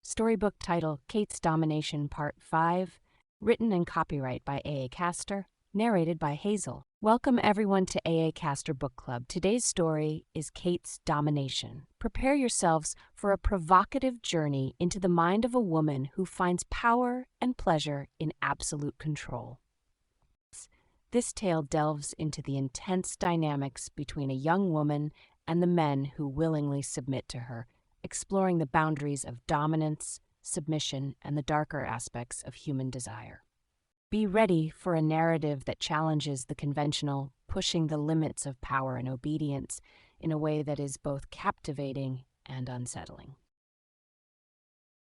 Storybook title Kate's Domination Part 5, written and copyright by A.A. Castor, narrated by Hazel. Welcome everyone to A.A. Castor Book Club. Today's story is Kate's Domination. Prepare yourselves for a provocative journey into the mind of a woman who finds power and pleasure in absolute control. This tale delves into the intense dynamics between a young woman and the men who willingly submit to her, exploring the boundaries of dominance, submission, and the darker aspects of human desire. Be ready for a narrative that challenges the conventional, pushing the limits of power and obedience in a way that is both captivating and unsettling.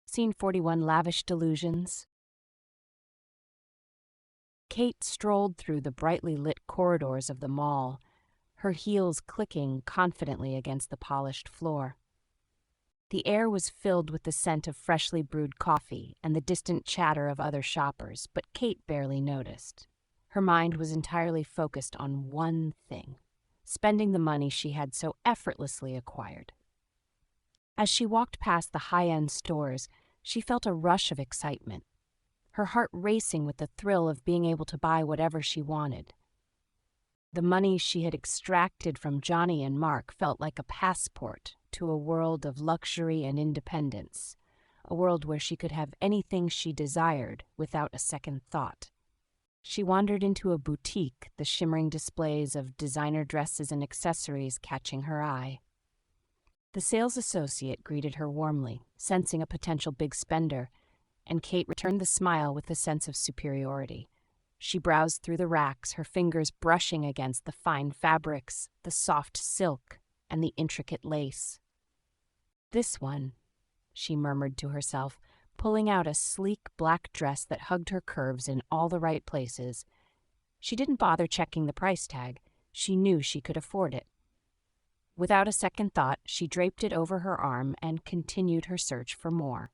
Scene 41, Lavish Delusions. Kate strolled through the brightly lit corridors of the mall, her heels clicking confidently against the polished floor. The air was filled with the scent of freshly brewed coffee and the distant chatter of other shoppers, but Kate barely noticed. Her mind was entirely focused on one thing: spending the money she had so effortlessly acquired. As she walked past the high-end stores, she felt a rush of excitement, her heart racing with the thrill of being able to buy whatever she wanted. The money she had extracted from Johnny and Mark felt like a passport to a world of luxury and independence, a world where she could have anything she desired without a second thought. She wandered into a boutique, the shimmering displays of designer dresses and accessories catching her eye. The sales associate greeted her warmly, sensing a potential big spender, and Kate returned the smile with a sense of superiority. She browsed through the racks, her fingers brushing against the fine fabrics, the soft silk, and the intricate lace. "This one," she murmured to herself, pulling out a sleek black dress that hugged her curves in all the right places. She didn't bother checking the price tag. She knew she could afford it. Without a second thought, she draped it over her arm and continued her search for more.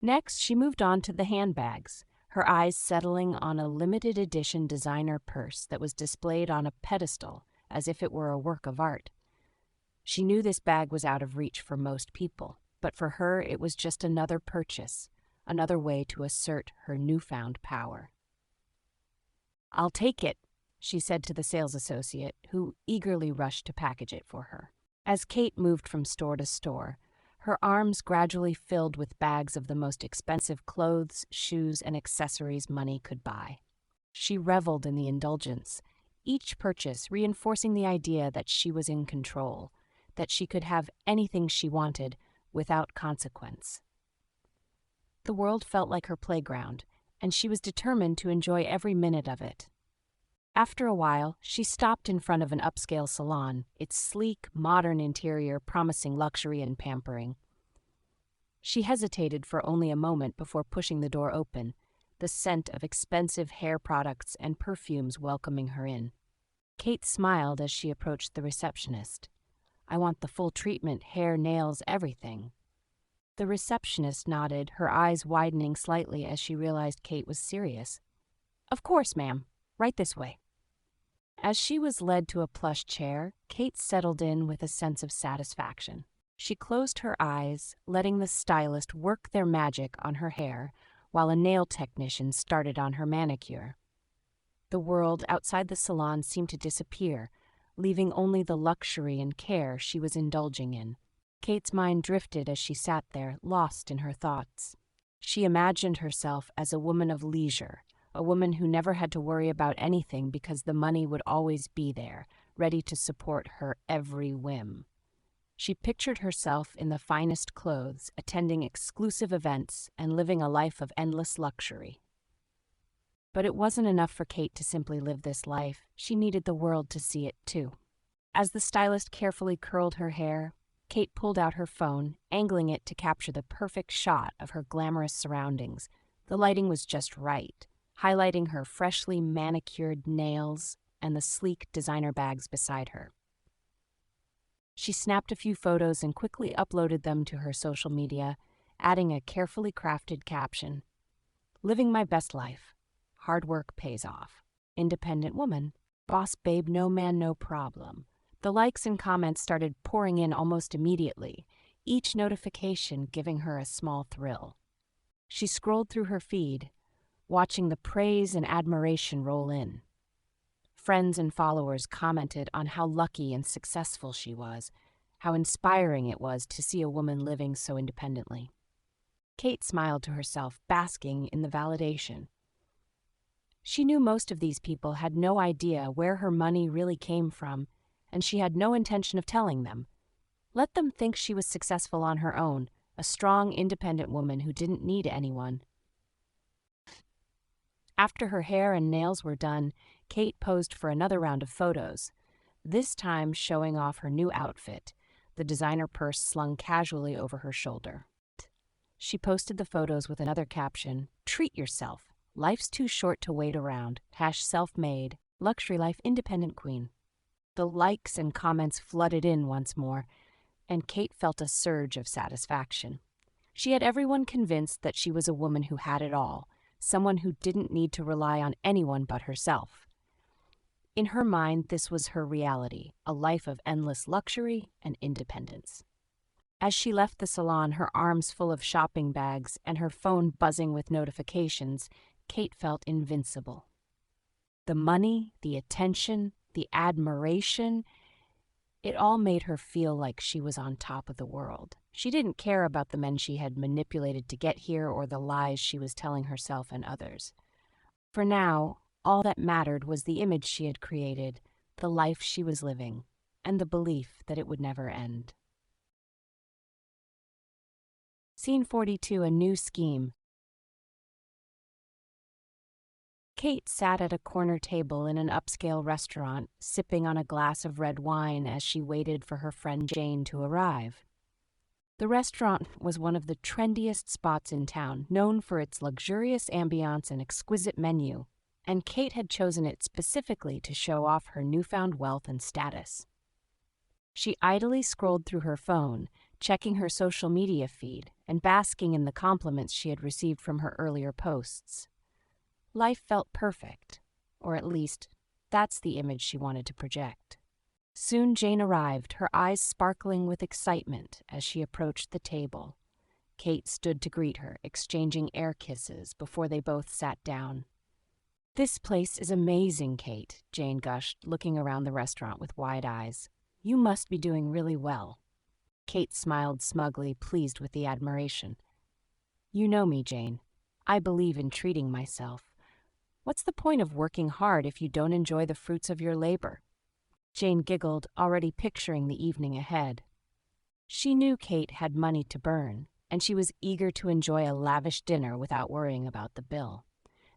Next, she moved on to the handbags, her eyes settling on a limited edition designer purse that was displayed on a pedestal as if it were a work of art. She knew this bag was out of reach for most people, but for her it was just another purchase, another way to assert her newfound power. "I'll take it," she said to the sales associate, who eagerly rushed to package it for her. As Kate moved from store to store, her arms gradually filled with bags of the most expensive clothes, shoes, and accessories money could buy. She reveled in the indulgence, each purchase reinforcing the idea that she was in control, that she could have anything she wanted without consequence. The world felt like her playground, and she was determined to enjoy every minute of it. After a while, she stopped in front of an upscale salon, its sleek, modern interior promising luxury and pampering. She hesitated for only a moment before pushing the door open, the scent of expensive hair products and perfumes welcoming her in. Kate smiled as she approached the receptionist. "I want the full treatment, hair, nails, everything." The receptionist nodded, her eyes widening slightly as she realized Kate was serious. "Of course, ma'am. Right this way." As she was led to a plush chair, Kate settled in with a sense of satisfaction. She closed her eyes, letting the stylist work their magic on her hair while a nail technician started on her manicure. The world outside the salon seemed to disappear, leaving only the luxury and care she was indulging in. Kate's mind drifted as she sat there, lost in her thoughts. She imagined herself as a woman of leisure, a woman who never had to worry about anything because the money would always be there, ready to support her every whim. She pictured herself in the finest clothes, attending exclusive events, and living a life of endless luxury. But it wasn't enough for Kate to simply live this life. She needed the world to see it too. As the stylist carefully curled her hair, Kate pulled out her phone, angling it to capture the perfect shot of her glamorous surroundings. The lighting was just right, highlighting her freshly manicured nails and the sleek designer bags beside her. She snapped a few photos and quickly uploaded them to her social media, adding a carefully crafted caption: "Living my best life. Hard work pays off. Independent woman. Boss babe, no man, no problem." The likes and comments started pouring in almost immediately. each notification giving her a small thrill. She scrolled through her feed, watching the praise and admiration roll in. Friends and followers commented on how lucky and successful she was, how inspiring it was to see a woman living so independently. Kate smiled to herself, basking in the validation. She knew most of these people had no idea where her money really came from, and she had no intention of telling them. Let them think she was successful on her own, a strong, independent woman who didn't need anyone. After her hair and nails were done, Kate posed for another round of photos, this time showing off her new outfit, the designer purse slung casually over her shoulder. She posted the photos with another caption, "Treat yourself. Life's too short to wait around. #self-made. Luxury life independent queen." The likes and comments flooded in once more, and Kate felt a surge of satisfaction. She had everyone convinced that she was a woman who had it all, someone who didn't need to rely on anyone but herself. In her mind, this was her reality, a life of endless luxury and independence. As she left the salon, her arms full of shopping bags and her phone buzzing with notifications, Kate felt invincible. The money, the attention, the admiration, it all made her feel like she was on top of the world. She didn't care about the men she had manipulated to get here or the lies she was telling herself and others. For now, all that mattered was the image she had created, the life she was living, and the belief that it would never end. Scene 42, a new scheme. Kate sat at a corner table in an upscale restaurant, sipping on a glass of red wine as she waited for her friend Jane to arrive. The restaurant was one of the trendiest spots in town, known for its luxurious ambiance and exquisite menu, and Kate had chosen it specifically to show off her newfound wealth and status. She idly scrolled through her phone, checking her social media feed and basking in the compliments she had received from her earlier posts. Life felt perfect, or at least, that's the image she wanted to project. Soon Jane arrived, her eyes sparkling with excitement as she approached the table. Kate stood to greet her, exchanging air kisses before they both sat down. "This place is amazing, Kate," Jane gushed, looking around the restaurant with wide eyes. "You must be doing really well." Kate smiled smugly, pleased with the admiration. "You know me, Jane. I believe in treating myself. What's the point of working hard if you don't enjoy the fruits of your labor?" Jane giggled, already picturing the evening ahead. She knew Kate had money to burn, and she was eager to enjoy a lavish dinner without worrying about the bill.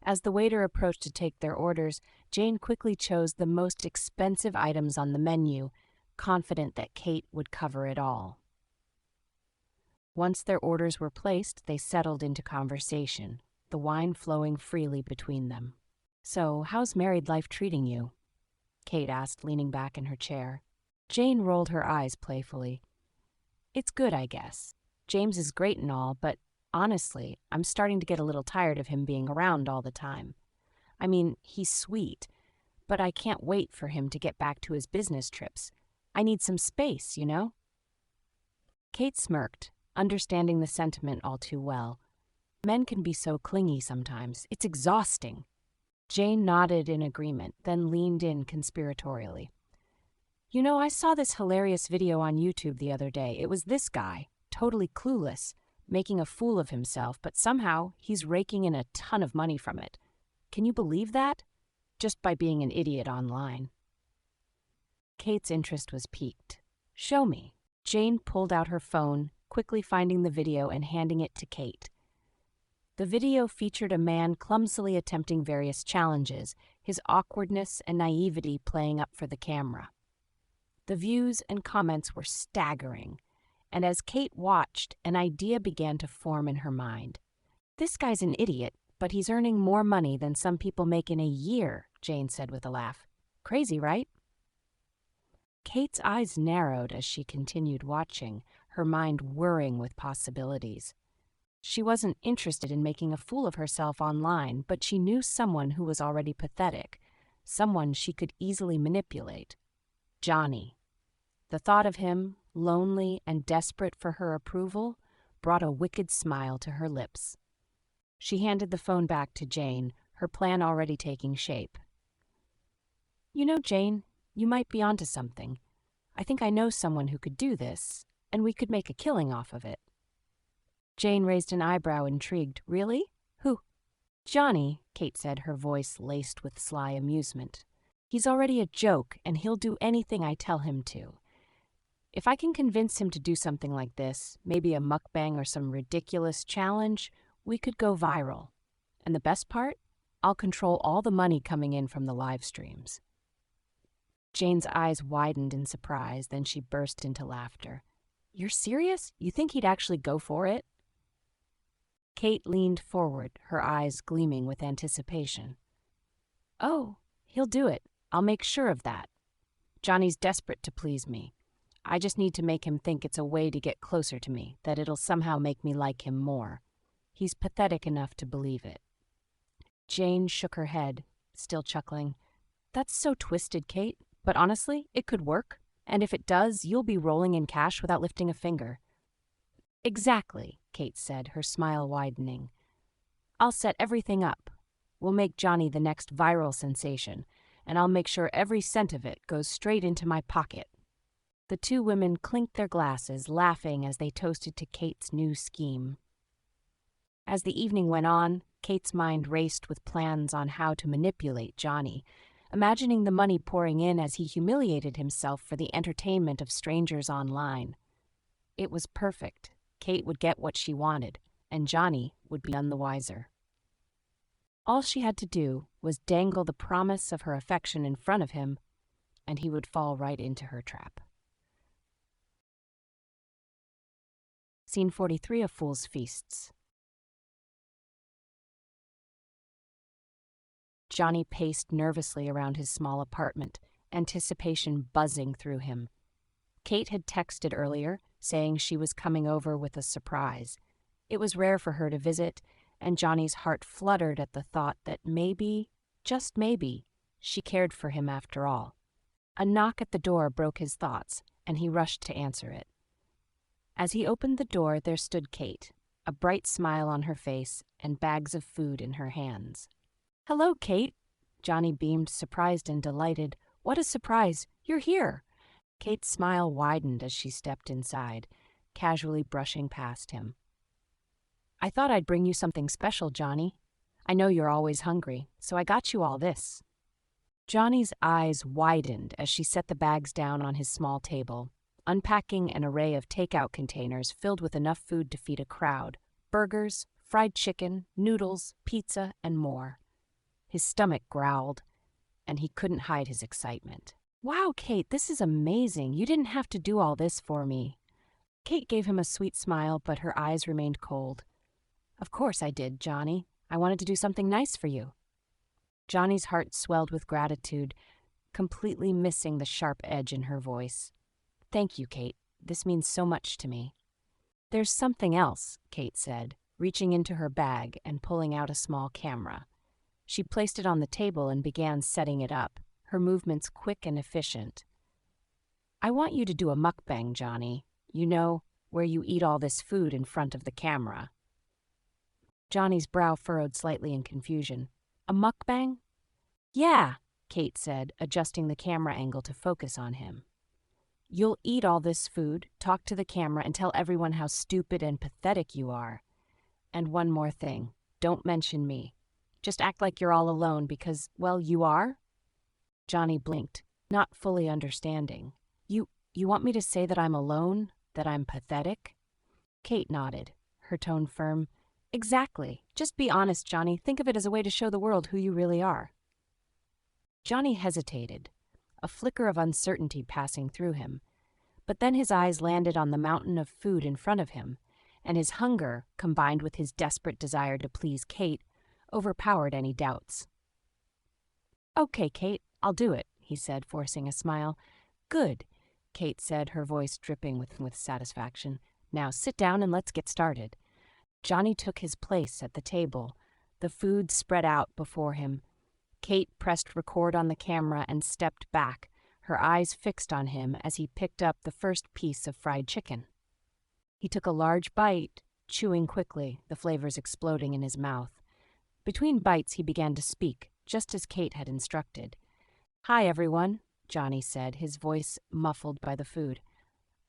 As the waiter approached to take their orders, Jane quickly chose the most expensive items on the menu, confident that Kate would cover it all. Once their orders were placed, they settled into conversation, the wine flowing freely between them. "So, how's married life treating you?" Kate asked, leaning back in her chair. Jane rolled her eyes playfully. "It's good, I guess. James is great and all, but honestly, I'm starting to get a little tired of him being around all the time. I mean, he's sweet, but I can't wait for him to get back to his business trips. I need some space, you know?" Kate smirked, understanding the sentiment all too well. Men can be so clingy sometimes. It's exhausting. Jane nodded in agreement, then leaned in conspiratorially. "You know, I saw this hilarious video on YouTube the other day. It was this guy, totally clueless, making a fool of himself, but somehow he's raking in a ton of money from it. Can you believe that? Just by being an idiot online." Kate's interest was piqued. "Show me." Jane pulled out her phone, quickly finding the video and handing it to Kate. The video featured a man clumsily attempting various challenges, his awkwardness and naivety playing up for the camera. The views and comments were staggering, and as Kate watched, an idea began to form in her mind. "This guy's an idiot, but he's earning more money than some people make in a year," Jane said with a laugh. "Crazy, right?" Kate's eyes narrowed as she continued watching, her mind whirring with possibilities. She wasn't interested in making a fool of herself online, but she knew someone who was already pathetic, someone she could easily manipulate. Johnny. The thought of him, lonely and desperate for her approval, brought a wicked smile to her lips. She handed the phone back to Jane, her plan already taking shape. "You know, Jane, you might be onto something. I think I know someone who could do this, and we could make a killing off of it." Jane raised an eyebrow, intrigued. "Really? Who?" "Johnny," Kate said, her voice laced with sly amusement. "He's already a joke, and he'll do anything I tell him to. If I can convince him to do something like this, maybe a mukbang or some ridiculous challenge, we could go viral. And the best part? I'll control all the money coming in from the live streams." Jane's eyes widened in surprise, then she burst into laughter. "You're serious? You think he'd actually go for it?" Kate leaned forward, her eyes gleaming with anticipation. "Oh, he'll do it. I'll make sure of that. Johnny's desperate to please me. I just need to make him think it's a way to get closer to me, that it'll somehow make me like him more. He's pathetic enough to believe it." Jane shook her head, still chuckling. "That's so twisted, Kate, but honestly, it could work. And if it does, you'll be rolling in cash without lifting a finger." "Exactly," Kate said, her smile widening. "I'll set everything up. We'll make Johnny the next viral sensation, and I'll make sure every cent of it goes straight into my pocket." The two women clinked their glasses, laughing as they toasted to Kate's new scheme. As the evening went on, Kate's mind raced with plans on how to manipulate Johnny, imagining the money pouring in as he humiliated himself for the entertainment of strangers online. It was perfect. Kate would get what she wanted, and Johnny would be none the wiser. All she had to do was dangle the promise of her affection in front of him, and he would fall right into her trap. Scene 43 of Fool's Feasts. Johnny paced nervously around his small apartment, anticipation buzzing through him. Kate had texted earlier, saying she was coming over with a surprise. It was rare for her to visit, and Johnny's heart fluttered at the thought that maybe, just maybe, she cared for him after all. A knock at the door broke his thoughts, and he rushed to answer it. As he opened the door, there stood Kate, a bright smile on her face and bags of food in her hands. "Hello, Kate." Johnny beamed, surprised and delighted. "What a surprise! You're here!" Kate's smile widened as she stepped inside, casually brushing past him. "I thought I'd bring you something special, Johnny. I know you're always hungry, so I got you all this." Johnny's eyes widened as she set the bags down on his small table, unpacking an array of takeout containers filled with enough food to feed a crowd: burgers, fried chicken, noodles, pizza, and more. His stomach growled, and he couldn't hide his excitement. "Wow, Kate, this is amazing. You didn't have to do all this for me." Kate gave him a sweet smile, but her eyes remained cold. "Of course I did, Johnny. I wanted to do something nice for you." Johnny's heart swelled with gratitude, completely missing the sharp edge in her voice. "Thank you, Kate. This means so much to me." "There's something else," Kate said, reaching into her bag and pulling out a small camera. She placed it on the table and began setting it up, her movements quick and efficient. "I want you to do a mukbang, Johnny. You know, where you eat all this food in front of the camera." Johnny's brow furrowed slightly in confusion. "A mukbang?" "Yeah," Kate said, adjusting the camera angle to focus on him. "You'll eat all this food, talk to the camera, and tell everyone how stupid and pathetic you are. And one more thing, don't mention me. Just act like you're all alone because, well, you are?" Johnny blinked, not fully understanding. You want me to say that I'm alone? That I'm pathetic?" Kate nodded, her tone firm. "Exactly. Just be honest, Johnny. Think of it as a way to show the world who you really are." Johnny hesitated, a flicker of uncertainty passing through him. But then his eyes landed on the mountain of food in front of him, and his hunger, combined with his desperate desire to please Kate, overpowered any doubts. "Okay, Kate, I'll do it," he said, forcing a smile. "Good," Kate said, her voice dripping with satisfaction. "Now sit down and let's get started." Johnny took his place at the table, the food spread out before him. Kate pressed record on the camera and stepped back, her eyes fixed on him as he picked up the first piece of fried chicken. He took a large bite, chewing quickly, the flavors exploding in his mouth. Between bites, he began to speak, just as Kate had instructed. "Hi, everyone," Johnny said, his voice muffled by the food.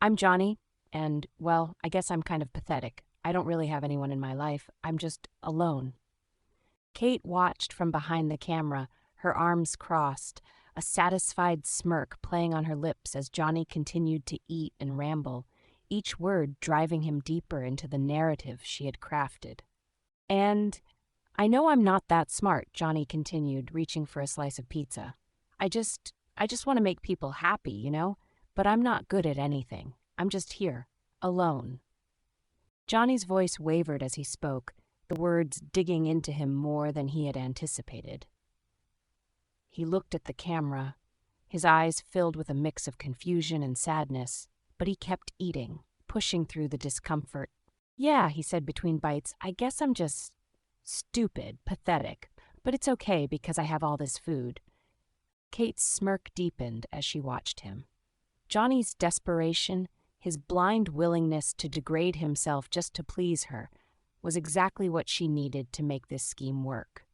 "I'm Johnny, and, well, I guess I'm kind of pathetic. I don't really have anyone in my life. I'm just alone." Kate watched from behind the camera, her arms crossed, a satisfied smirk playing on her lips as Johnny continued to eat and ramble, each word driving him deeper into the narrative she had crafted. "And I know I'm not that smart," Johnny continued, reaching for a slice of pizza. I just want to make people happy, you know? But I'm not good at anything. I'm just here, alone." Johnny's voice wavered as he spoke, the words digging into him more than he had anticipated. He looked at the camera, his eyes filled with a mix of confusion and sadness, but he kept eating, pushing through the discomfort. "Yeah," he said between bites, "I guess I'm just stupid, pathetic, but it's okay because I have all this food." Kate's smirk deepened as she watched him. Johnny's desperation, his blind willingness to degrade himself just to please her, was exactly what she needed to make this scheme work.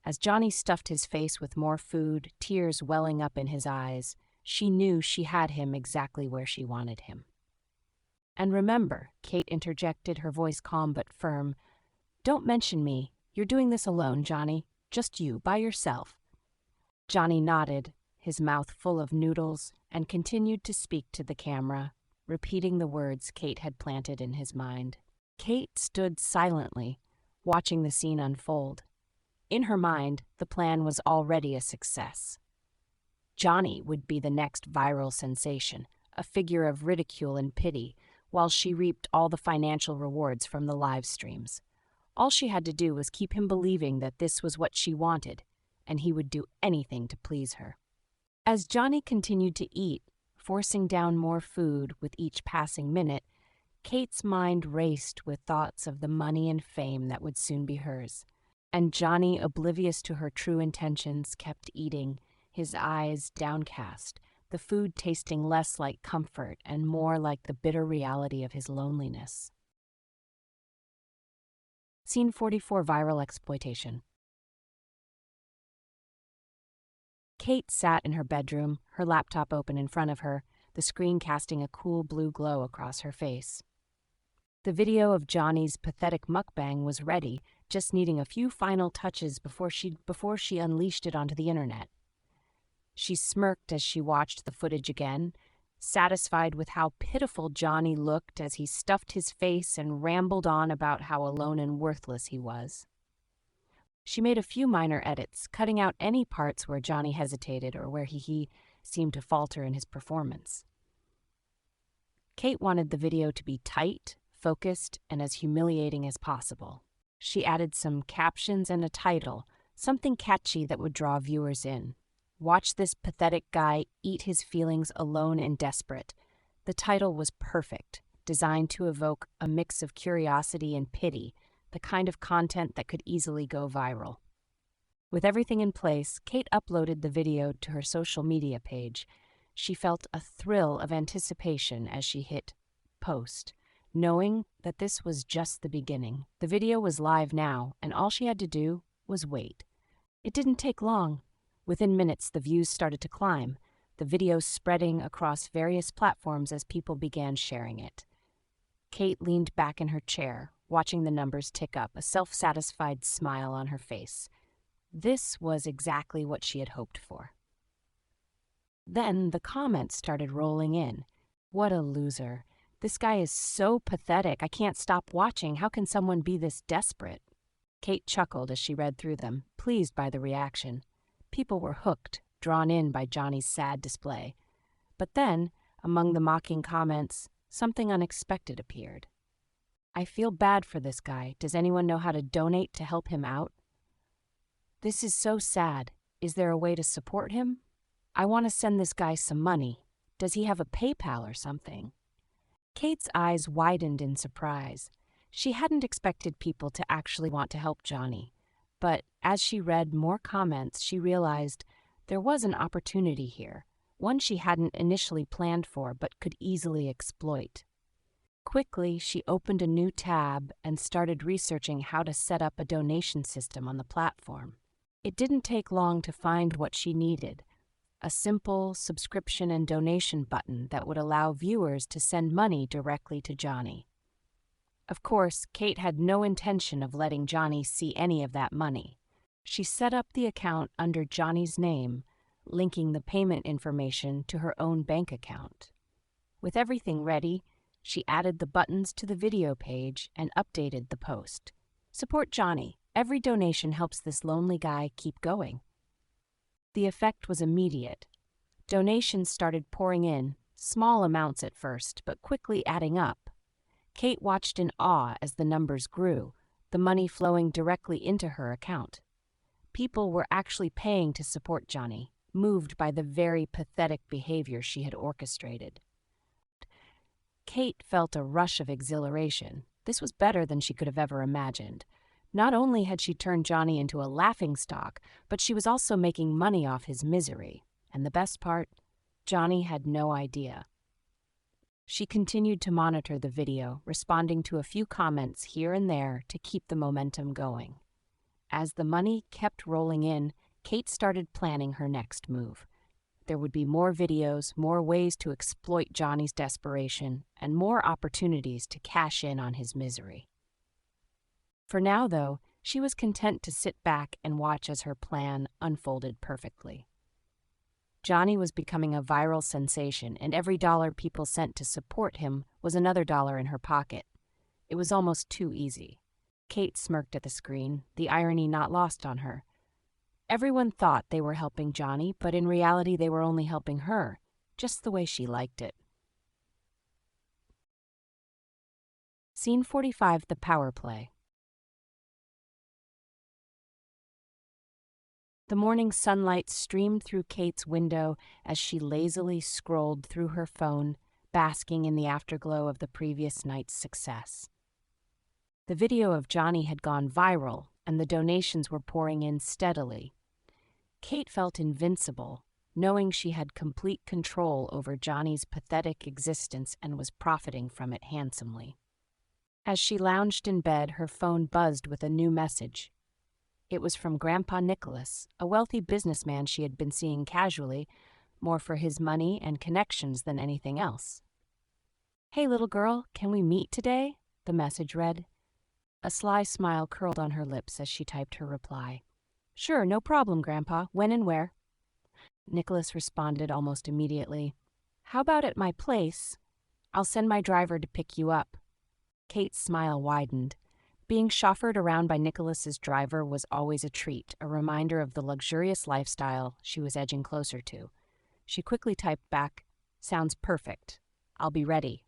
As Johnny stuffed his face with more food, tears welling up in his eyes, she knew she had him exactly where she wanted him. "And remember," Kate interjected, her voice calm but firm, "don't mention me. You're doing this alone, Johnny. Just you, by yourself." Johnny nodded, his mouth full of noodles, and continued to speak to the camera, repeating the words Kate had planted in his mind. Kate stood silently, watching the scene unfold. In her mind, the plan was already a success. Johnny would be the next viral sensation, a figure of ridicule and pity, while she reaped all the financial rewards from the live streams. All she had to do was keep him believing that this was what she wanted, and he would do anything to please her. As Johnny continued to eat, forcing down more food with each passing minute, Kate's mind raced with thoughts of the money and fame that would soon be hers. And Johnny, oblivious to her true intentions, kept eating, his eyes downcast, the food tasting less like comfort and more like the bitter reality of his loneliness. Scene 44, Viral Exploitation. Kate sat in her bedroom, her laptop open in front of her, the screen casting a cool blue glow across her face. The video of Johnny's pathetic mukbang was ready, just needing a few final touches before she unleashed it onto the internet. She smirked as she watched the footage again, satisfied with how pitiful Johnny looked as he stuffed his face and rambled on about how alone and worthless he was. She made a few minor edits, cutting out any parts where Johnny hesitated or where he seemed to falter in his performance. Kate wanted the video to be tight, focused, and as humiliating as possible. She added some captions and a title, something catchy that would draw viewers in. "Watch this pathetic guy eat his feelings alone and desperate." The title was perfect, designed to evoke a mix of curiosity and pity, the kind of content that could easily go viral. With everything in place, Kate uploaded the video to her social media page. She felt a thrill of anticipation as she hit post, knowing that this was just the beginning. The video was live now, and all she had to do was wait. It didn't take long. Within minutes, the views started to climb, the video spreading across various platforms as people began sharing it. Kate leaned back in her chair, watching the numbers tick up, a self-satisfied smile on her face. This was exactly what she had hoped for. Then the comments started rolling in. "What a loser. This guy is so pathetic. I can't stop watching. How can someone be this desperate?" Kate chuckled as she read through them, pleased by the reaction. People were hooked, drawn in by Johnny's sad display. But then, among the mocking comments, something unexpected appeared. "I feel bad for this guy. Does anyone know how to donate to help him out? This is so sad. Is there a way to support him? I want to send this guy some money. Does he have a PayPal or something?" Kate's eyes widened in surprise. She hadn't expected people to actually want to help Johnny. But as she read more comments, she realized there was an opportunity here, one she hadn't initially planned for but could easily exploit. Quickly, she opened a new tab and started researching how to set up a donation system on the platform. It didn't take long to find what she needed: a simple subscription and donation button that would allow viewers to send money directly to Johnny. Of course, Kate had no intention of letting Johnny see any of that money. She set up the account under Johnny's name, linking the payment information to her own bank account. With everything ready, she added the buttons to the video page and updated the post. "Support Johnny. Every donation helps this lonely guy keep going." The effect was immediate. Donations started pouring in, small amounts at first, but quickly adding up. Kate watched in awe as the numbers grew, the money flowing directly into her account. People were actually paying to support Johnny, moved by the very pathetic behavior she had orchestrated. Kate felt a rush of exhilaration. This was better than she could have ever imagined. Not only had she turned Johnny into a laughingstock, but she was also making money off his misery. And the best part, Johnny had no idea. She continued to monitor the video, responding to a few comments here and there to keep the momentum going. As the money kept rolling in, Kate started planning her next move. There would be more videos, more ways to exploit Johnny's desperation, and more opportunities to cash in on his misery. For now, though, she was content to sit back and watch as her plan unfolded perfectly. Johnny was becoming a viral sensation, and every dollar people sent to support him was another dollar in her pocket. It was almost too easy. Kate smirked at the screen, the irony not lost on her. Everyone thought they were helping Johnny, but in reality they were only helping her, just the way she liked it. Scene 45, the power play. The morning sunlight streamed through Kate's window as she lazily scrolled through her phone, basking in the afterglow of the previous night's success. The video of Johnny had gone viral, and the donations were pouring in steadily. Kate felt invincible, knowing she had complete control over Johnny's pathetic existence and was profiting from it handsomely. As she lounged in bed, her phone buzzed with a new message. It was from Grandpa Nicholas, a wealthy businessman she had been seeing casually, more for his money and connections than anything else. "Hey, little girl, can we meet today?" the message read. A sly smile curled on her lips as she typed her reply. "Sure, no problem, Grandpa. When and where?" Nicholas responded almost immediately. "How about at my place? I'll send my driver to pick you up." Kate's smile widened. Being chauffeured around by Nicholas's driver was always a treat, a reminder of the luxurious lifestyle she was edging closer to. She quickly typed back, "Sounds perfect. I'll be ready."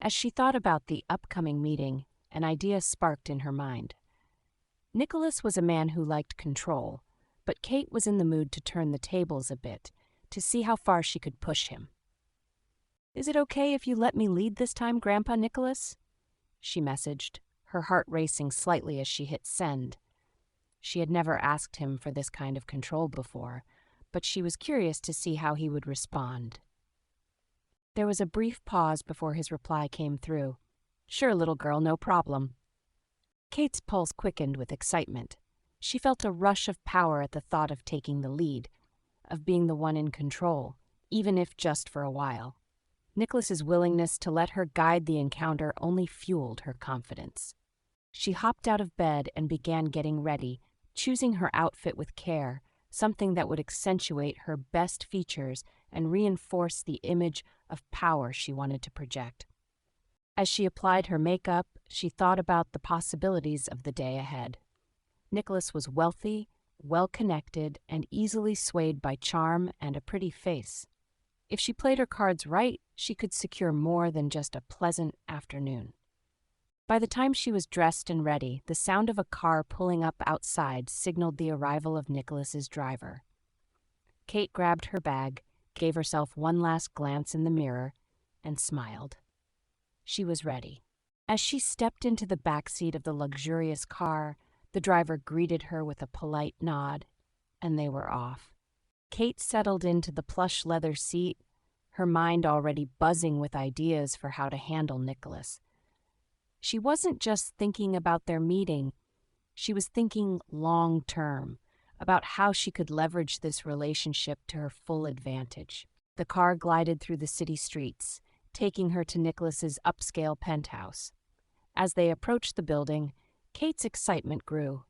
As she thought about the upcoming meeting, an idea sparked in her mind. Nicholas was a man who liked control, but Kate was in the mood to turn the tables a bit, to see how far she could push him. "Is it okay if you let me lead this time, Grandpa Nicholas?" she messaged, her heart racing slightly as she hit send. She had never asked him for this kind of control before, but she was curious to see how he would respond. There was a brief pause before his reply came through. "Sure, little girl, no problem." Kate's pulse quickened with excitement. She felt a rush of power at the thought of taking the lead, of being the one in control, even if just for a while. Nicholas's willingness to let her guide the encounter only fueled her confidence. She hopped out of bed and began getting ready, choosing her outfit with care, something that would accentuate her best features and reinforce the image of power she wanted to project. As she applied her makeup, she thought about the possibilities of the day ahead. Nicholas was wealthy, well-connected, and easily swayed by charm and a pretty face. If she played her cards right, she could secure more than just a pleasant afternoon. By the time she was dressed and ready, the sound of a car pulling up outside signaled the arrival of Nicholas's driver. Kate grabbed her bag, gave herself one last glance in the mirror, and smiled. She was ready. As she stepped into the backseat of the luxurious car, the driver greeted her with a polite nod, and they were off. Kate settled into the plush leather seat, her mind already buzzing with ideas for how to handle Nicholas. She wasn't just thinking about their meeting, she was thinking long-term, about how she could leverage this relationship to her full advantage. The car glided through the city streets, taking her to Nicholas's upscale penthouse. As they approached the building, Kate's excitement grew.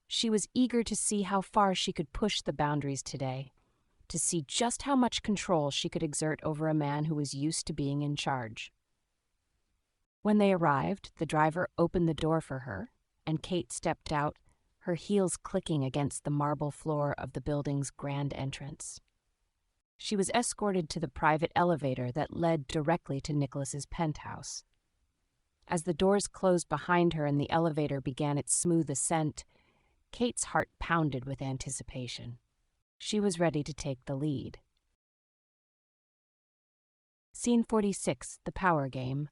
She was eager to see how far she could push the boundaries today, to see just how much control she could exert over a man who was used to being in charge. When they arrived, the driver opened the door for her, and Kate stepped out, her heels clicking against the marble floor of the building's grand entrance. She was escorted to the private elevator that led directly to Nicholas's penthouse. As the doors closed behind her and the elevator began its smooth ascent, Kate's heart pounded with anticipation. She was ready to take the lead. Scene 46, The Power Game.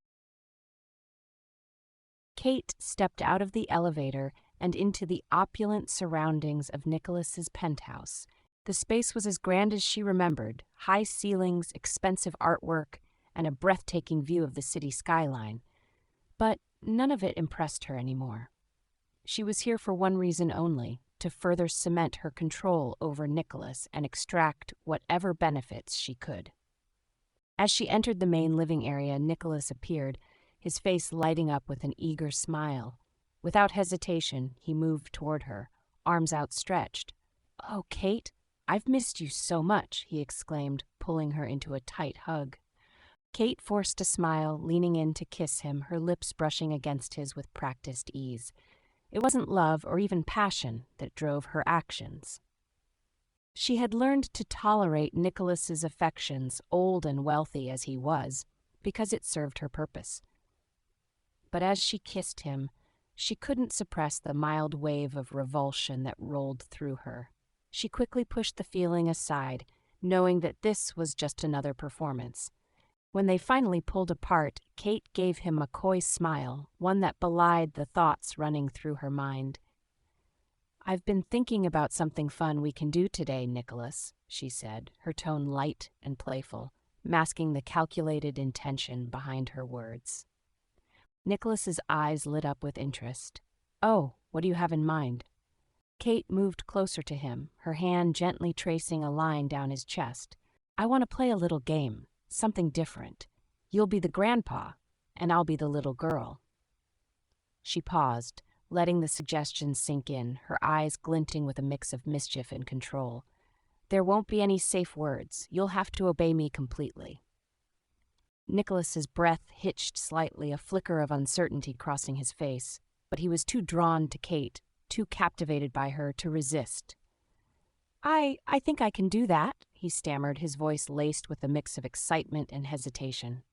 Kate stepped out of the elevator and into the opulent surroundings of Nicholas's penthouse. The space was as grand as she remembered, high ceilings, expensive artwork, and a breathtaking view of the city skyline. But none of it impressed her anymore. She was here for one reason only, to further cement her control over Nicholas and extract whatever benefits she could. As she entered the main living area, Nicholas appeared, his face lighting up with an eager smile. Without hesitation, he moved toward her, arms outstretched. "Oh, Kate, I've missed you so much," he exclaimed, pulling her into a tight hug. Kate forced a smile, leaning in to kiss him, her lips brushing against his with practiced ease. It wasn't love or even passion that drove her actions. She had learned to tolerate Nicholas's affections, old and wealthy as he was, because it served her purpose. But as she kissed him, she couldn't suppress the mild wave of revulsion that rolled through her. She quickly pushed the feeling aside, knowing that this was just another performance. When they finally pulled apart, Kate gave him a coy smile, one that belied the thoughts running through her mind. "I've been thinking about something fun we can do today, Nicholas," she said, her tone light and playful, masking the calculated intention behind her words. Nicholas's eyes lit up with interest. "Oh, what do you have in mind?" Kate moved closer to him, her hand gently tracing a line down his chest. "I want to play a little game, something different. You'll be the grandpa, and I'll be the little girl." She paused, letting the suggestion sink in, her eyes glinting with a mix of mischief and control. "There won't be any safe words. You'll have to obey me completely." Nicholas's breath hitched slightly, a flicker of uncertainty crossing his face, but he was too drawn to Kate, too captivated by her to resist. I think I can do that," he stammered, his voice laced with a mix of excitement and hesitation.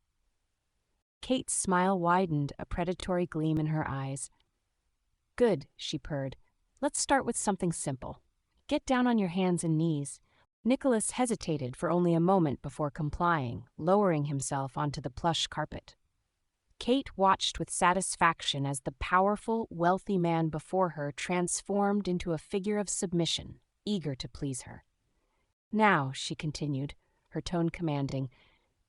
Kate's smile widened, a predatory gleam in her eyes. "Good," she purred. "Let's start with something simple. Get down on your hands and knees." Nicholas hesitated for only a moment before complying, lowering himself onto the plush carpet. Kate watched with satisfaction as the powerful, wealthy man before her transformed into a figure of submission, eager to please her. "Now," she continued, her tone commanding,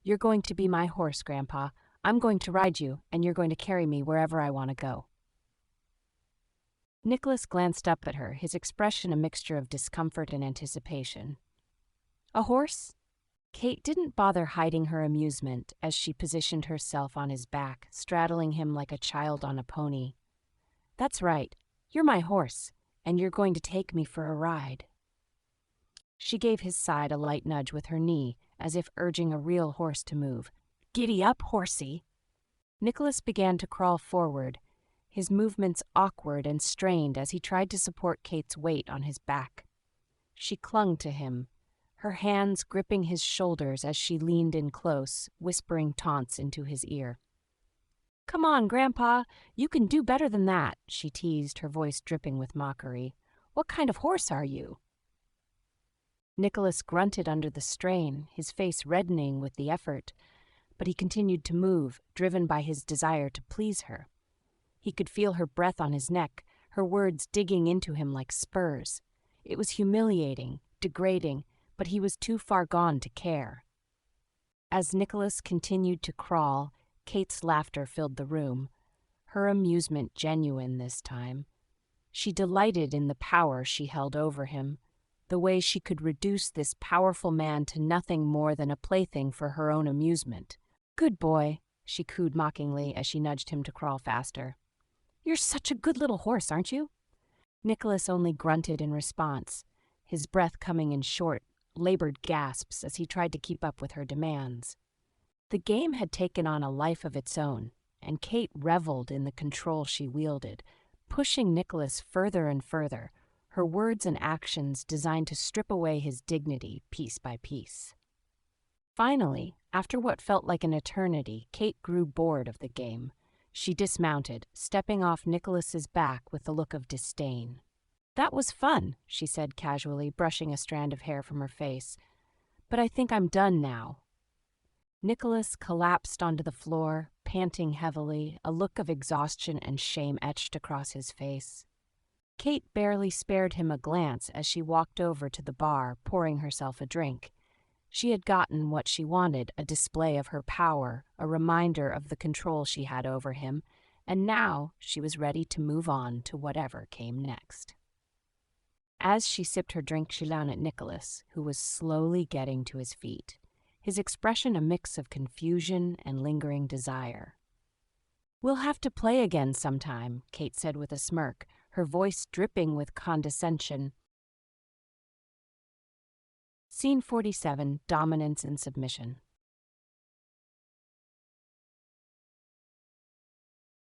"you're going to be my horse, Grandpa. I'm going to ride you, and you're going to carry me wherever I want to go." Nicholas glanced up at her, his expression a mixture of discomfort and anticipation. "A horse?" Kate didn't bother hiding her amusement as she positioned herself on his back, straddling him like a child on a pony. "That's right. You're my horse, and you're going to take me for a ride." She gave his side a light nudge with her knee, as if urging a real horse to move. "Giddy up, horsey!" Nicholas began to crawl forward, his movements awkward and strained as he tried to support Kate's weight on his back. She clung to him, her hands gripping his shoulders as she leaned in close, whispering taunts into his ear. "Come on, Grandpa, you can do better than that," she teased, her voice dripping with mockery. "What kind of horse are you?" Nicholas grunted under the strain, his face reddening with the effort, but he continued to move, driven by his desire to please her. He could feel her breath on his neck, her words digging into him like spurs. It was humiliating, degrading, but he was too far gone to care. As Nicholas continued to crawl, Kate's laughter filled the room, her amusement genuine this time. She delighted in the power she held over him, the way she could reduce this powerful man to nothing more than a plaything for her own amusement. "Good boy," she cooed mockingly as she nudged him to crawl faster. "You're such a good little horse, aren't you?" Nicholas only grunted in response, his breath coming in short, labored gasps as he tried to keep up with her demands. The game had taken on a life of its own, and Kate reveled in the control she wielded, pushing Nicholas further and further, her words and actions designed to strip away his dignity piece by piece. Finally, after what felt like an eternity, Kate grew bored of the game. She dismounted, stepping off Nicholas's back with a look of disdain. "That was fun," she said casually, brushing a strand of hair from her face. "But I think I'm done now." Nicholas collapsed onto the floor, panting heavily, a look of exhaustion and shame etched across his face. Kate barely spared him a glance as she walked over to the bar, pouring herself a drink. She had gotten what she wanted, a display of her power, a reminder of the control she had over him, and now she was ready to move on to whatever came next. As she sipped her drink, she looked at Nicholas, who was slowly getting to his feet, his expression a mix of confusion and lingering desire. "We'll have to play again sometime," Kate said with a smirk, her voice dripping with condescension. Scene 47, Dominance and Submission.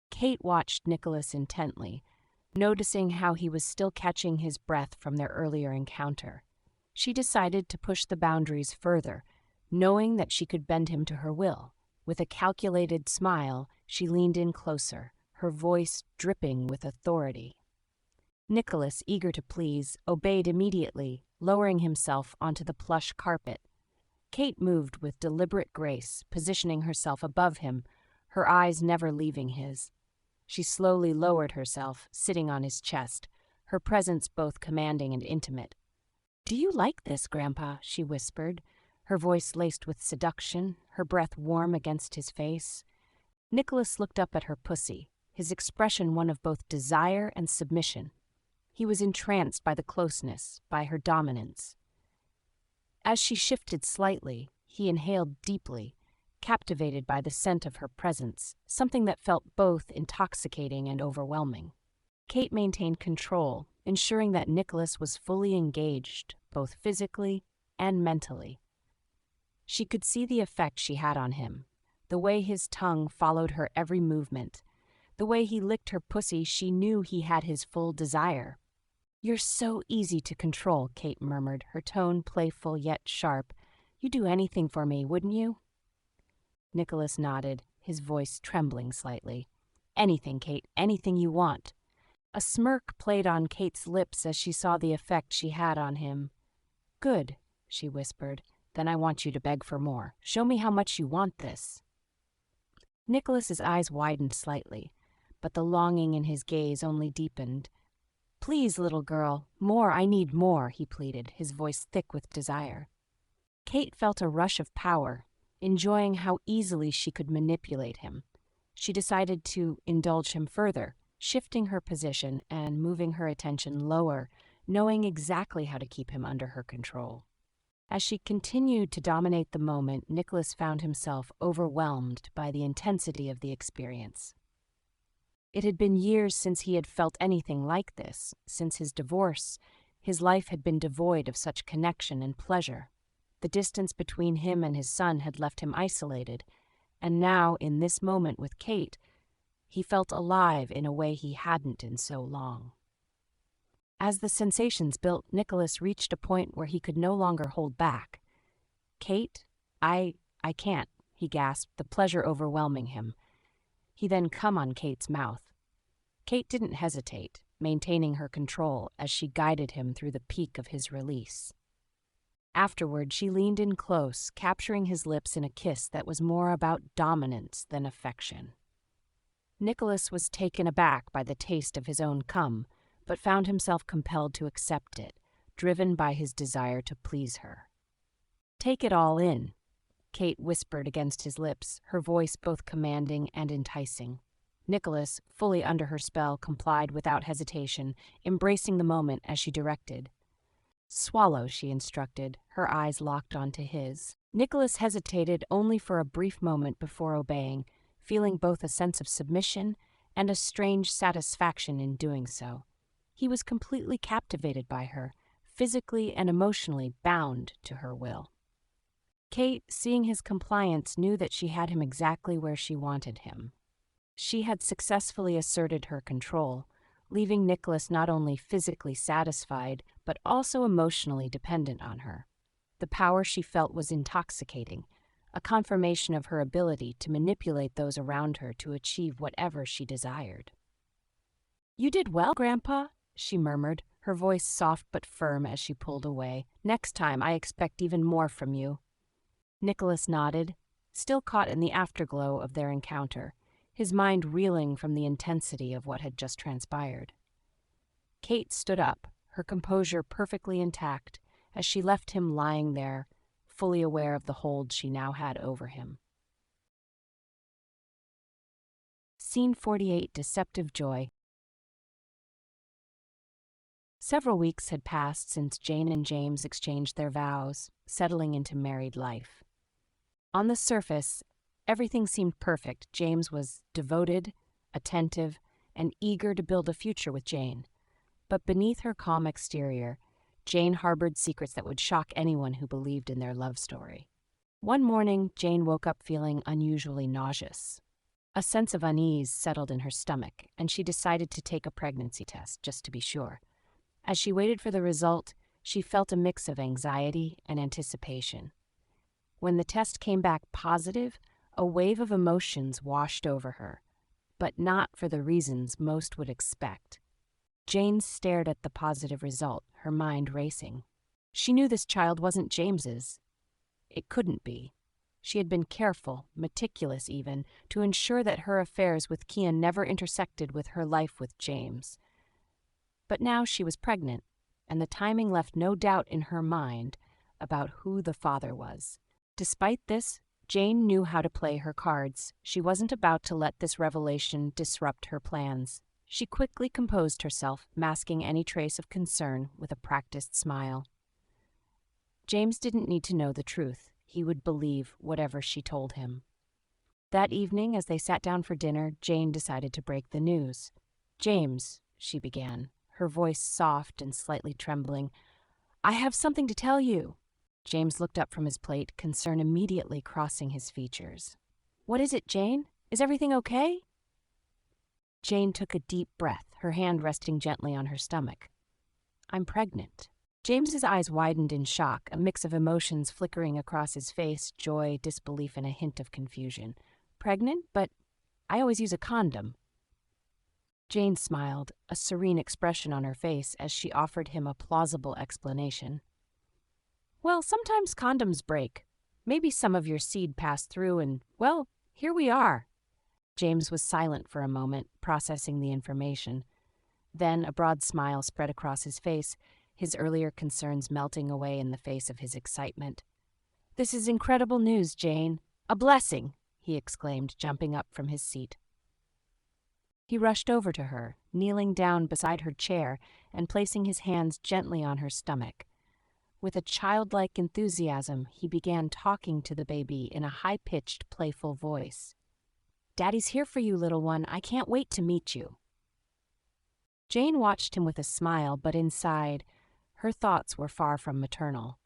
Kate watched Nicholas intently, noticing how he was still catching his breath from their earlier encounter. She decided to push the boundaries further, knowing that she could bend him to her will. With a calculated smile, she leaned in closer, her voice dripping with authority. Nicholas, eager to please, obeyed immediately, lowering himself onto the plush carpet. Kate moved with deliberate grace, positioning herself above him, her eyes never leaving his. She slowly lowered herself, sitting on his chest, her presence both commanding and intimate. "Do you like this, Grandpa?" she whispered, her voice laced with seduction, her breath warm against his face. Nicholas looked up at her pussy, his expression one of both desire and submission. He was entranced by the closeness, by her dominance. As she shifted slightly, he inhaled deeply, captivated by the scent of her presence, something that felt both intoxicating and overwhelming. Kate maintained control, ensuring that Nicholas was fully engaged, both physically and mentally. She could see the effect she had on him, the way his tongue followed her every movement, the way he licked her pussy. She knew he had his full desire. "You're so easy to control," Kate murmured, her tone playful yet sharp. "You'd do anything for me, wouldn't you?" Nicholas nodded, his voice trembling slightly. "Anything, Kate, anything you want." A smirk played on Kate's lips as she saw the effect she had on him. "Good," she whispered. "Then I want you to beg for more. Show me how much you want this." Nicholas's eyes widened slightly, but the longing in his gaze only deepened. "Please, little girl, more, I need more," he pleaded, his voice thick with desire. Kate felt a rush of power, enjoying how easily she could manipulate him. She decided to indulge him further, shifting her position and moving her attention lower, knowing exactly how to keep him under her control. As she continued to dominate the moment, Nicholas found himself overwhelmed by the intensity of the experience. It had been years since he had felt anything like this. Since his divorce, his life had been devoid of such connection and pleasure. The distance between him and his son had left him isolated, and now, in this moment with Kate, he felt alive in a way he hadn't in so long. As the sensations built, Nicholas reached a point where he could no longer hold back. "Kate, I can't," he gasped, the pleasure overwhelming him. He then come on Kate's mouth. Kate didn't hesitate, maintaining her control as she guided him through the peak of his release. Afterward, she leaned in close, capturing his lips in a kiss that was more about dominance than affection. Nicholas was taken aback by the taste of his own cum, but found himself compelled to accept it, driven by his desire to please her. Take it all in, Kate whispered against his lips, her voice both commanding and enticing. Nicholas, fully under her spell, complied without hesitation, embracing the moment as she directed. Swallow, she instructed, her eyes locked onto his. Nicholas hesitated only for a brief moment before obeying, feeling both a sense of submission and a strange satisfaction in doing so. He was completely captivated by her, physically and emotionally bound to her will. Kate, seeing his compliance, knew that she had him exactly where she wanted him. She had successfully asserted her control, leaving Nicholas not only physically satisfied, but also emotionally dependent on her. The power she felt was intoxicating, a confirmation of her ability to manipulate those around her to achieve whatever she desired. "You did well, Grandpa," she murmured, her voice soft but firm as she pulled away. "Next time I expect even more from you." Nicholas nodded, still caught in the afterglow of their encounter, his mind reeling from the intensity of what had just transpired. Kate stood up, her composure perfectly intact, as she left him lying there, fully aware of the hold she now had over him. Scene 48, Deceptive Joy. Several weeks had passed since Jane and James exchanged their vows, settling into married life. On the surface, everything seemed perfect. James was devoted, attentive, and eager to build a future with Jane. But beneath her calm exterior, Jane harbored secrets that would shock anyone who believed in their love story. One morning, Jane woke up feeling unusually nauseous. A sense of unease settled in her stomach, and she decided to take a pregnancy test, just to be sure. As she waited for the result, she felt a mix of anxiety and anticipation. When the test came back positive, a wave of emotions washed over her, but not for the reasons most would expect. Jane stared at the positive result, her mind racing. She knew this child wasn't James's. It couldn't be. She had been careful, meticulous even, to ensure that her affairs with Kian never intersected with her life with James. But now she was pregnant, and the timing left no doubt in her mind about who the father was. Despite this, Jane knew how to play her cards. She wasn't about to let this revelation disrupt her plans. She quickly composed herself, masking any trace of concern with a practiced smile. James didn't need to know the truth. He would believe whatever she told him. That evening, as they sat down for dinner, Jane decided to break the news. "James," she began, her voice soft and slightly trembling, "I have something to tell you." James looked up from his plate, concern immediately crossing his features. "What is it, Jane? Is everything okay?" Jane took a deep breath, her hand resting gently on her stomach. "I'm pregnant." James's eyes widened in shock, a mix of emotions flickering across his face, joy, disbelief, and a hint of confusion. "Pregnant? But I always use a condom." Jane smiled, a serene expression on her face as she offered him a plausible explanation. "Well, sometimes condoms break. Maybe some of your seed passed through and, well, here we are." James was silent for a moment, processing the information. Then a broad smile spread across his face, his earlier concerns melting away in the face of his excitement. "This is incredible news, Jane. A blessing!" he exclaimed, jumping up from his seat. He rushed over to her, kneeling down beside her chair and placing his hands gently on her stomach. With a childlike enthusiasm, he began talking to the baby in a high-pitched, playful voice. "Daddy's here for you, little one. I can't wait to meet you." Jane watched him with a smile, but inside, her thoughts were far from maternal.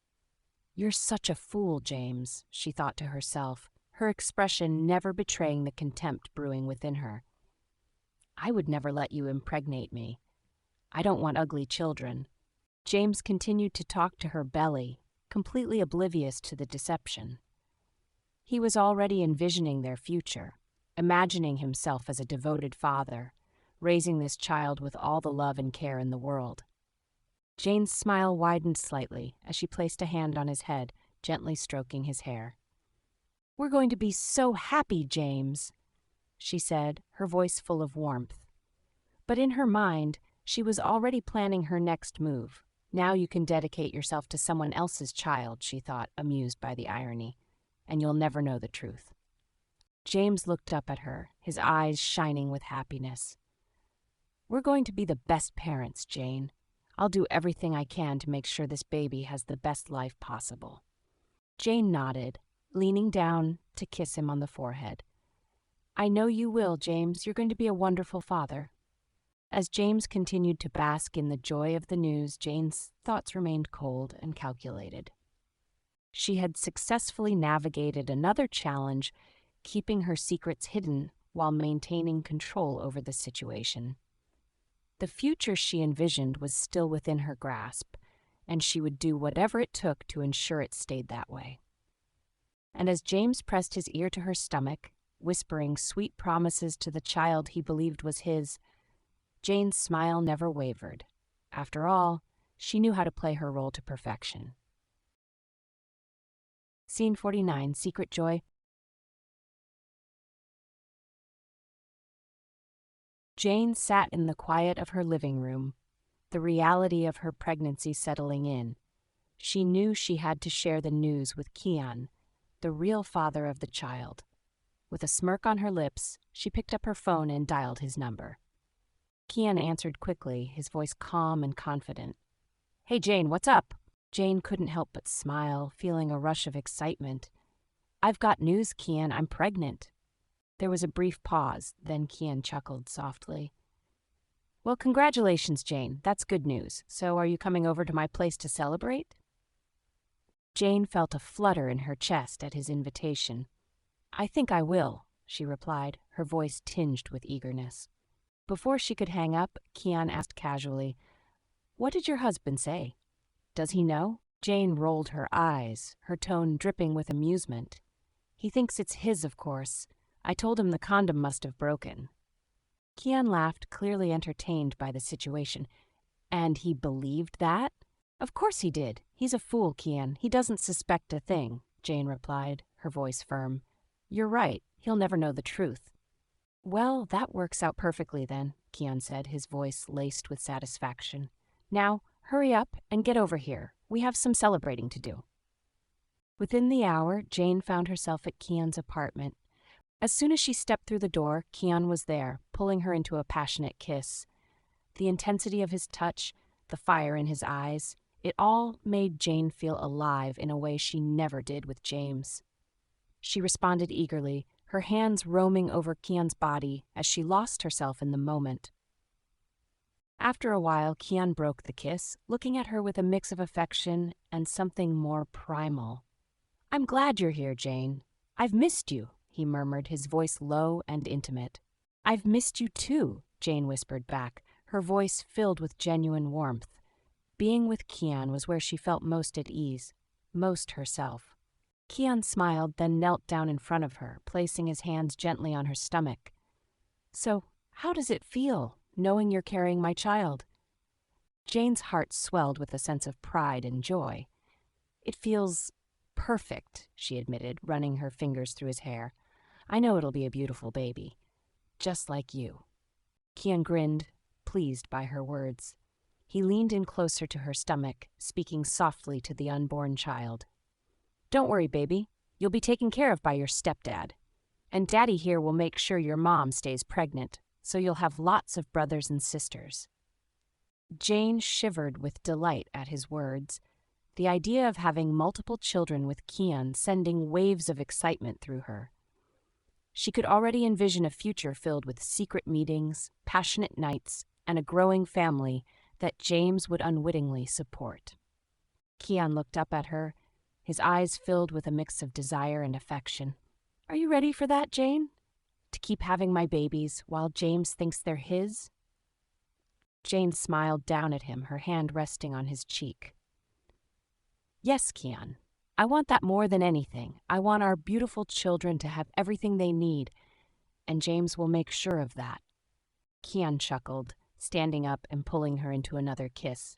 "You're such a fool, James," she thought to herself, her expression never betraying the contempt brewing within her. "I would never let you impregnate me. I don't want ugly children." James continued to talk to her belly, completely oblivious to the deception. He was already envisioning their future, imagining himself as a devoted father, raising this child with all the love and care in the world. Jane's smile widened slightly as she placed a hand on his head, gently stroking his hair. "We're going to be so happy, James," she said, her voice full of warmth. But in her mind, she was already planning her next move. Now you can dedicate yourself to someone else's child, she thought, amused by the irony, and you'll never know the truth. James looked up at her, his eyes shining with happiness. We're going to be the best parents, Jane. I'll do everything I can to make sure this baby has the best life possible. Jane nodded, leaning down to kiss him on the forehead. I know you will, James. You're going to be a wonderful father. As James continued to bask in the joy of the news, Jane's thoughts remained cold and calculated. She had successfully navigated another challenge, keeping her secrets hidden while maintaining control over the situation. The future she envisioned was still within her grasp, and she would do whatever it took to ensure it stayed that way. And as James pressed his ear to her stomach, whispering sweet promises to the child he believed was his, Jane's smile never wavered. After all, she knew how to play her role to perfection. Scene 49, Secret Joy. Jane sat in the quiet of her living room, the reality of her pregnancy settling in. She knew she had to share the news with Kian, the real father of the child. With a smirk on her lips, she picked up her phone and dialed his number. Kian answered quickly, his voice calm and confident. Hey, Jane, what's up? Jane couldn't help but smile, feeling a rush of excitement. I've got news, Kian. I'm pregnant. There was a brief pause, then Kian chuckled softly. Well, congratulations, Jane. That's good news. So are you coming over to my place to celebrate? Jane felt a flutter in her chest at his invitation. I think I will, she replied, her voice tinged with eagerness. Before she could hang up, Kian asked casually, What did your husband say? Does he know? Jane rolled her eyes, her tone dripping with amusement. He thinks it's his, of course. I told him the condom must have broken. Kian laughed, clearly entertained by the situation. And he believed that? Of course he did. He's a fool, Kian. He doesn't suspect a thing, Jane replied, her voice firm. You're right. He'll never know the truth. Well, that works out perfectly then, Kian said, his voice laced with satisfaction. Now, hurry up and get over here. We have some celebrating to do. Within the hour, Jane found herself at Kian's apartment. As soon as she stepped through the door, Kian was there, pulling her into a passionate kiss. The intensity of his touch, the fire in his eyes, it all made Jane feel alive in a way she never did with James. She responded eagerly, her hands roaming over Kian's body as she lost herself in the moment. After a while, Kian broke the kiss, looking at her with a mix of affection and something more primal. I'm glad you're here, Jane. I've missed you, he murmured, his voice low and intimate. I've missed you too, Jane whispered back, her voice filled with genuine warmth. Being with Kian was where she felt most at ease, most herself. Kian smiled, then knelt down in front of her, placing his hands gently on her stomach. So, how does it feel, knowing you're carrying my child? Jane's heart swelled with a sense of pride and joy. It feels perfect, she admitted, running her fingers through his hair. I know it'll be a beautiful baby. Just like you. Kian grinned, pleased by her words. He leaned in closer to her stomach, speaking softly to the unborn child. Don't worry, baby. You'll be taken care of by your stepdad. And Daddy here will make sure your mom stays pregnant, so you'll have lots of brothers and sisters. Jane shivered with delight at his words, the idea of having multiple children with Kian sending waves of excitement through her. She could already envision a future filled with secret meetings, passionate nights, and a growing family that James would unwittingly support. Kian looked up at her, his eyes filled with a mix of desire and affection. Are you ready for that, Jane? To keep having my babies while James thinks they're his? Jane smiled down at him, her hand resting on his cheek. Yes, Kian. I want that more than anything. I want our beautiful children to have everything they need, and James will make sure of that. Kian chuckled, standing up and pulling her into another kiss.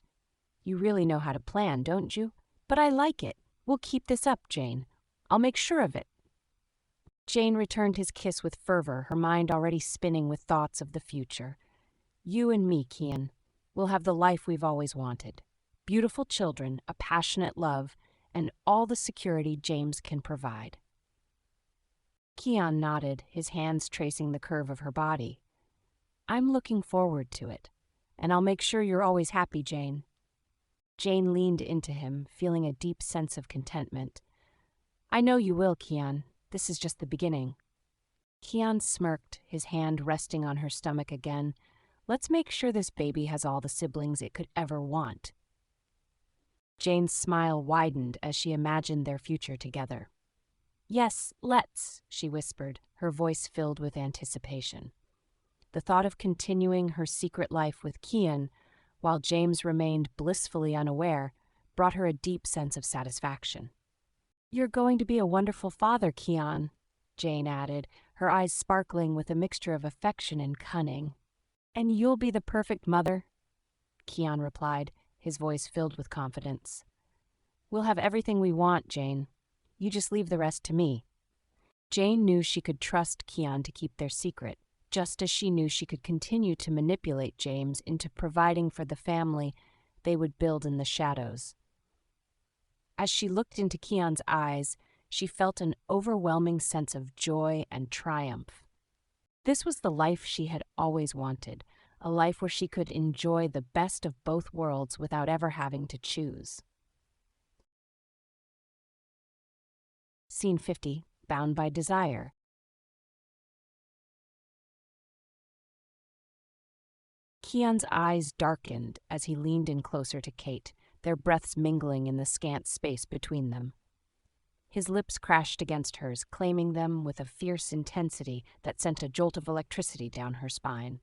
You really know how to plan, don't you? But I like it. We'll keep this up, Jane. I'll make sure of it. Jane returned his kiss with fervor, her mind already spinning with thoughts of the future. You and me, Kian. We'll have the life we've always wanted. beautiful children, a passionate love, and all the security James can provide. Keon nodded, his hands tracing the curve of her body. I'm looking forward to it, and I'll make sure you're always happy, Jane. Jane leaned into him, feeling a deep sense of contentment. I know you will, Keon. This is just the beginning. Keon smirked, his hand resting on her stomach again. Let's make sure this baby has all the siblings it could ever want. Jane's smile widened as she imagined their future together. Yes, let's, she whispered, her voice filled with anticipation. The thought of continuing her secret life with Keon, while James remained blissfully unaware, brought her a deep sense of satisfaction. You're going to be a wonderful father, Keon, Jane added, her eyes sparkling with a mixture of affection and cunning. And you'll be the perfect mother, Keon replied, his voice filled with confidence. We'll have everything we want, Jane. You just leave the rest to me. Jane knew she could trust Keon to keep their secret, just as she knew she could continue to manipulate James into providing for the family they would build in the shadows. As she looked into Keon's eyes, she felt an overwhelming sense of joy and triumph. This was the life she had always wanted, a life where she could enjoy the best of both worlds without ever having to choose. Scene 50, Bound by Desire. Keon's eyes darkened as he leaned in closer to Kate, their breaths mingling in the scant space between them. His lips crashed against hers, claiming them with a fierce intensity that sent a jolt of electricity down her spine.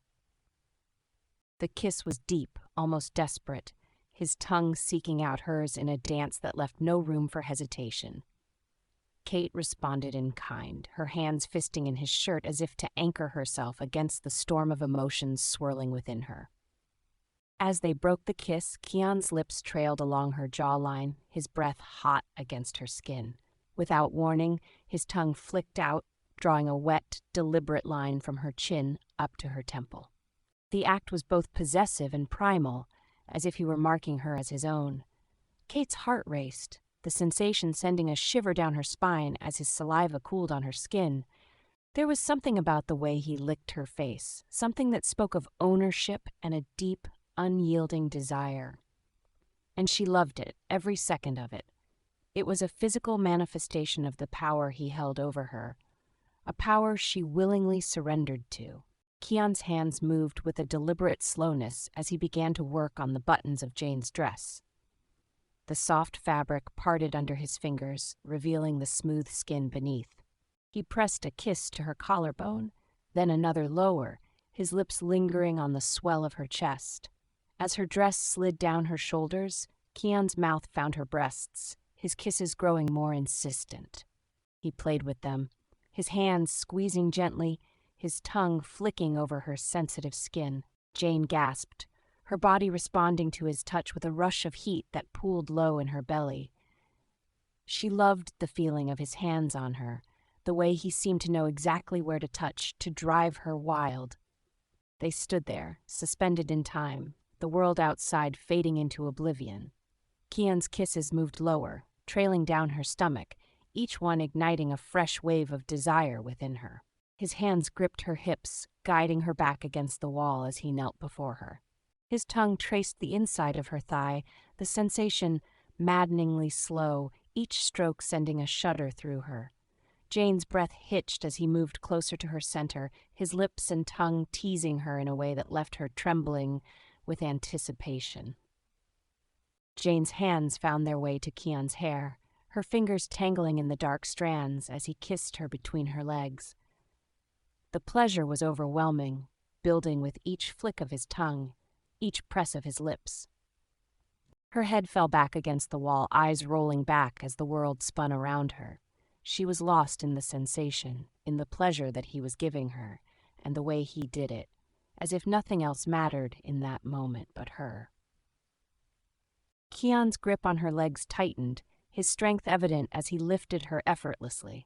The kiss was deep, almost desperate, his tongue seeking out hers in a dance that left no room for hesitation. Kate responded in kind, her hands fisting in his shirt as if to anchor herself against the storm of emotions swirling within her. As they broke the kiss, Keon's lips trailed along her jawline, his breath hot against her skin. Without warning, his tongue flicked out, drawing a wet, deliberate line from her chin up to her temple. The act was both possessive and primal, as if he were marking her as his own. Kate's heart raced, the sensation sending a shiver down her spine as his saliva cooled on her skin. There was something about the way he licked her face, something that spoke of ownership and a deep, unyielding desire. And she loved it, every second of it. It was a physical manifestation of the power he held over her, a power she willingly surrendered to. Keon's hands moved with a deliberate slowness as he began to work on the buttons of Jane's dress. The soft fabric parted under his fingers, revealing the smooth skin beneath. He pressed a kiss to her collarbone, then another lower, his lips lingering on the swell of her chest. As her dress slid down her shoulders, Keon's mouth found her breasts, his kisses growing more insistent. He played with them, his hands squeezing gently, his tongue flicking over her sensitive skin. Jane gasped, her body responding to his touch with a rush of heat that pooled low in her belly. She loved the feeling of his hands on her, the way he seemed to know exactly where to touch, to drive her wild. They stood there, suspended in time, the world outside fading into oblivion. Keon's kisses moved lower, trailing down her stomach, each one igniting a fresh wave of desire within her. His hands gripped her hips, guiding her back against the wall as he knelt before her. His tongue traced the inside of her thigh, the sensation maddeningly slow, each stroke sending a shudder through her. Jane's breath hitched as he moved closer to her center, his lips and tongue teasing her in a way that left her trembling with anticipation. Jane's hands found their way to Keon's hair, her fingers tangling in the dark strands as he kissed her between her legs. The pleasure was overwhelming, building with each flick of his tongue, each press of his lips. Her head fell back against the wall, eyes rolling back as the world spun around her. She was lost in the sensation, in the pleasure that he was giving her, and the way he did it, as if nothing else mattered in that moment but her. Keon's grip on her legs tightened, his strength evident as he lifted her effortlessly.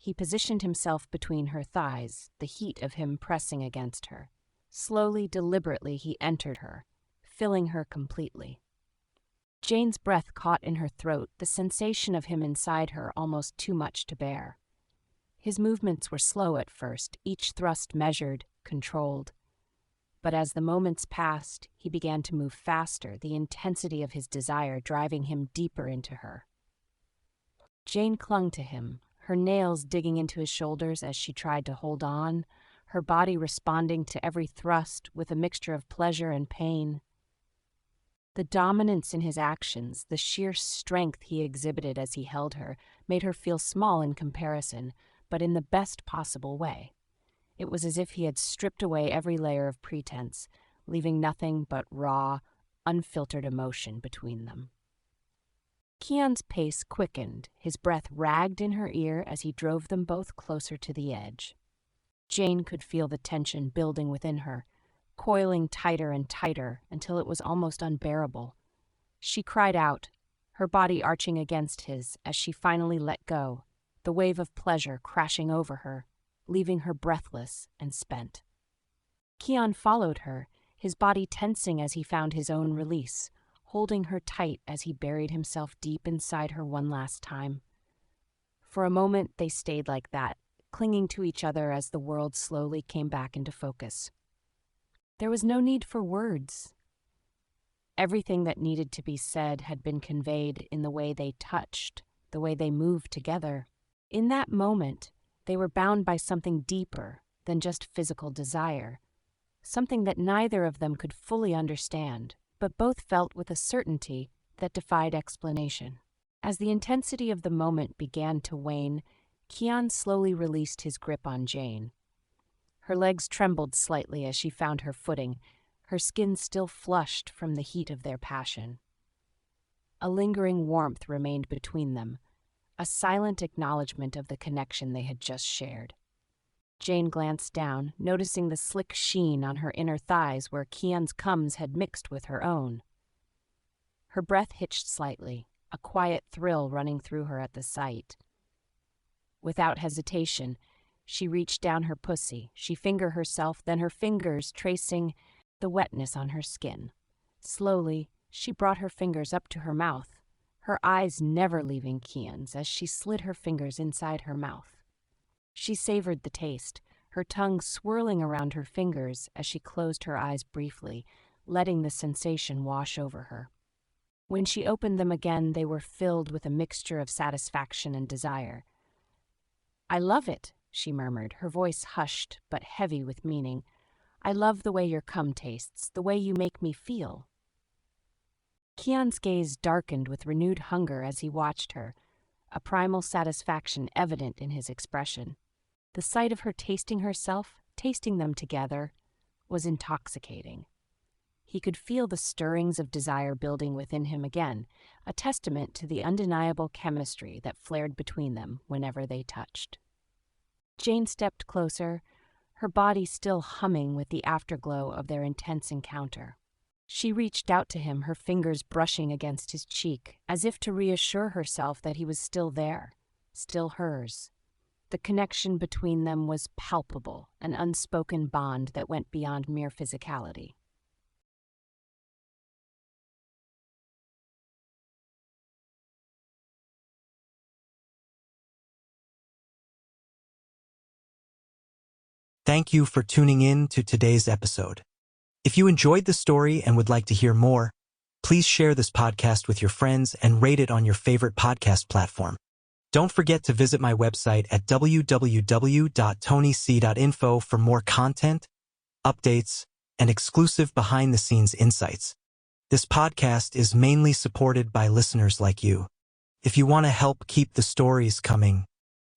He positioned himself between her thighs, the heat of him pressing against her. Slowly, deliberately, he entered her, filling her completely. Jane's breath caught in her throat, the sensation of him inside her almost too much to bear. His movements were slow at first, each thrust measured, controlled. But as the moments passed, he began to move faster, the intensity of his desire driving him deeper into her. Jane clung to him, her nails digging into his shoulders as she tried to hold on, her body responding to every thrust with a mixture of pleasure and pain. The dominance in his actions, the sheer strength he exhibited as he held her, made her feel small in comparison, but in the best possible way. It was as if he had stripped away every layer of pretense, leaving nothing but raw, unfiltered emotion between them. Kian's pace quickened, his breath ragged in her ear as he drove them both closer to the edge. Jane could feel the tension building within her, coiling tighter and tighter until it was almost unbearable. She cried out, her body arching against his as she finally let go, the wave of pleasure crashing over her, leaving her breathless and spent. Kian followed her, his body tensing as he found his own release, holding her tight as he buried himself deep inside her one last time. For a moment they stayed like that, clinging to each other as the world slowly came back into focus. There was no need for words. Everything that needed to be said had been conveyed in the way they touched, the way they moved together. In that moment, they were bound by something deeper than just physical desire, something that neither of them could fully understand, but both felt with a certainty that defied explanation. As the intensity of the moment began to wane, Kian slowly released his grip on Jane. Her legs trembled slightly as she found her footing, her skin still flushed from the heat of their passion. A lingering warmth remained between them, a silent acknowledgement of the connection they had just shared. Jane glanced down, noticing the slick sheen on her inner thighs where Kian's cums had mixed with her own. Her breath hitched slightly, a quiet thrill running through her at the sight. Without hesitation, she reached down her pussy, she fingered herself, then her fingers tracing the wetness on her skin. Slowly, she brought her fingers up to her mouth, her eyes never leaving Kian's as she slid her fingers inside her mouth. She savored the taste, her tongue swirling around her fingers as she closed her eyes briefly, letting the sensation wash over her. When she opened them again, they were filled with a mixture of satisfaction and desire. "I love it," she murmured, her voice hushed but heavy with meaning. "I love the way your cum tastes, the way you make me feel." Kian's gaze darkened with renewed hunger as he watched her, a primal satisfaction evident in his expression. The sight of her tasting herself, tasting them together, was intoxicating. He could feel the stirrings of desire building within him again, a testament to the undeniable chemistry that flared between them whenever they touched. Jane stepped closer, her body still humming with the afterglow of their intense encounter. She reached out to him, her fingers brushing against his cheek, as if to reassure herself that he was still there, still hers. The connection between them was palpable, an unspoken bond that went beyond mere physicality. Thank you for tuning in to today's episode. If you enjoyed the story and would like to hear more, please share this podcast with your friends and rate it on your favorite podcast platform. Don't forget to visit my website at www.tonyc.info for more content, updates, and exclusive behind-the-scenes insights. This podcast is mainly supported by listeners like you. If you want to help keep the stories coming,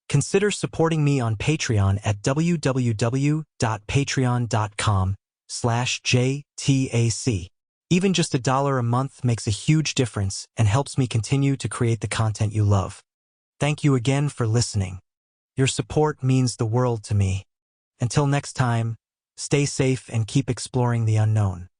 consider supporting me on Patreon at www.patreon.com/JTAC. Even just $1 a month makes a huge difference and helps me continue to create the content you love. Thank you again for listening. Your support means the world to me. Until next time, stay safe and keep exploring the unknown.